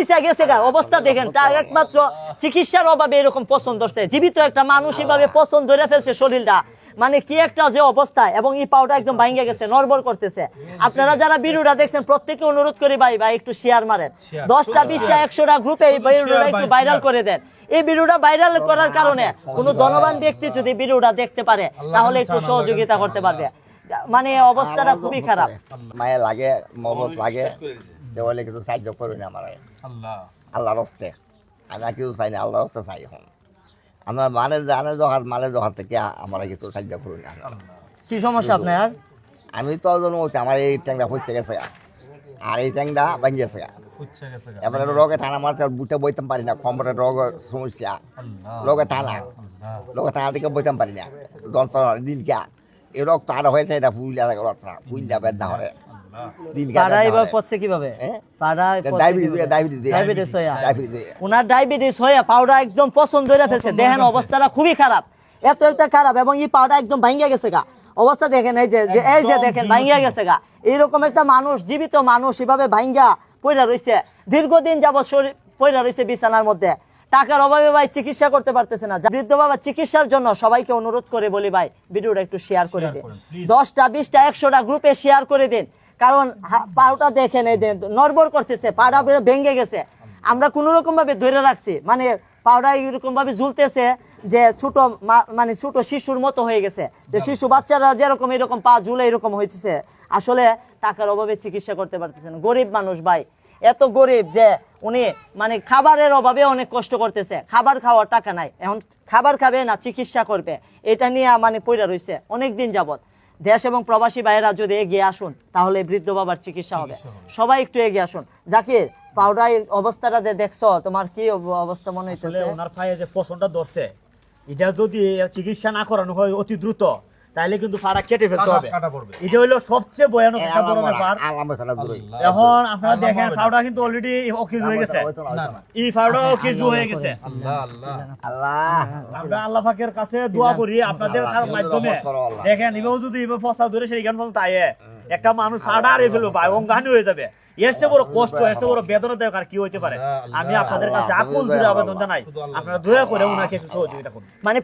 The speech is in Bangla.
পয়সা গেছে গা, অবস্থা দেখেন, তার একমাত্র চিকিৎসার অভাবে এরকম পছন্দ হচ্ছে। জীবিত একটা মানুষ এভাবে পছন্দ ধরে ফেলছে শরীরটা, মানে কি একটা যে অবস্থা। এবং এই পাউটা একদম ভাঙ্গে গেছে, নড়বড় করতেছে। আপনারা যারা ভিডিওটা দেখছেন প্রত্যেকে অনুরোধ করি ভাই একটু শেয়ার মারেন, 10টা 20টা 100টা গ্রুপে এই ভিডিওটা একটু ভাইরাল করে দেন। এই ভিডিওটা ভাইরাল করার কারণে কোনো ধনবান ব্যক্তি যদি ভিডিওটা দেখতে পারে তাহলে একটু সহযোগিতা করতে পারবে। মানে অবস্থাটা খুবই খারাপ। মায়া লাগে, মহব্বত লাগে, দেওয়ালে কিছু সাহায্য করুন আমার আল্লাহর হস্তে। আমি আর কিছু চাই না, আল্লাহর হস্তে চাই। এখন আমরা মালে জহার থেকে আমরা কিছু সাহায্য করুন। কি সমস্যা আপনার? আমি তো জন্ম হচ্ছে আমার এই ট্যাংরা ফুটতে গেছে আর এই ট্যাংরা ভাঙি গেছে। এবারে রোগে টানা মারতে বুটে বইতাম পারি না, কোমরের রোগ সমস্যা, রোগে টানা থেকে বইতাম পারি না, যন্ত্রণা দিন কে এই রক্ত আরো হয়েছে, এটা ফুইলা বেদনা হরে একদম পছন্দ হয়ে ফেলছে। দেখেন অবস্থাটা খুবই খারাপ, এত একটা খারাপ। এবং এই পাউডার একদম ভাঙ্গা গেছে গা, অবস্থা দেখেন, এই যে দেখেন ভাঙ্গা গেছে গা। এইরকম একটা মানুষ, জীবিত মানুষ এভাবে ভাঙ্গা পয়রা রয়েছে, দীর্ঘদিন যাবৎ পয়রা রয়েছে বিছানার মধ্যে। টাকার অভাবে ভাই চিকিৎসা করতে পারতেছে না। বৃদ্ধ বাবা চিকিৎসার জন্য সবাইকে অনুরোধ করে বলি ভাই ভিডিওটা একটু শেয়ার করে দিন, 10টা 20টা 100টা গ্রুপে শেয়ার করে দিন। কারণ পাউটা দেখেন এই নড়বড় করতেছে, পাটা ভেঙে গেছে। আমরা কোনো রকম ভাবে ধরে রাখছি, মানে পাউডা এরকম ভাবে ঝুলতেছে যে ছোট মানে ছোট শিশুর মতো হয়ে গেছে। যে শিশু বাচ্চারা যেরকম এরকম পা ঝুলে এরকম হইতেছে। আসলে টাকার অভাবে চিকিৎসা করতে পারতেছে না। গরিব মানুষ ভাই, এত গরিব যে উনি মানে খাবারের অভাবে অনেক কষ্ট করতেছে, খাবার খাওয়ার টাকা নাই। এখন খাবার খাবে না চিকিৎসা করবে, এটা নিয়ে মানে পয়রা রয়েছে অনেকদিন যাবত। দেশ এবং প্রবাসী ভাইয়েরা যদি এগিয়ে আসুন তাহলে বৃদ্ধ বাবার চিকিৎসা হবে। সবাই একটু এগিয়ে আসুন। জাকির, পাউডার অবস্থাটা দেখছো, তোমার কি অবস্থা মনে হইতেছে? ওনার পায়ে যে পছন্দটা ধরছে, এটা যদি চিকিৎসা না করানো হয় অতি দ্রুত, তাহলে কিন্তু পাড়া কেটে ফেলতে হবে। এটা হলো সবচেয়ে ভয়ানক একটা বড় ব্যাপার। এখন আপনারা দেখেন পাউডার কিন্তু অলরেডি অকেজ হয়ে গেছে, এই পাউডার অকেজ হয়ে গেছে। আমরা আল্লাহ পাকের কাছে দোয়া করি আপনাদের মাধ্যমে, দেখেন এভাবে যদি ফসা ধরে সেই গান তাই একটা মানুষ পাউডার হারিয়ে ফেলবে ভাই, অঙ্গাহানি হয়ে যাবে। এর চেয়ে বড় কষ্ট, এর চেয়ে বড় বেদনাদায়ক আর কি হইতে পারে? আমি আপনাদের কাছে আকুল দূরে আবেদন জানাই, আপনারা দয়া করে ওনাকে একটু সহযোগিতা করুন। মানে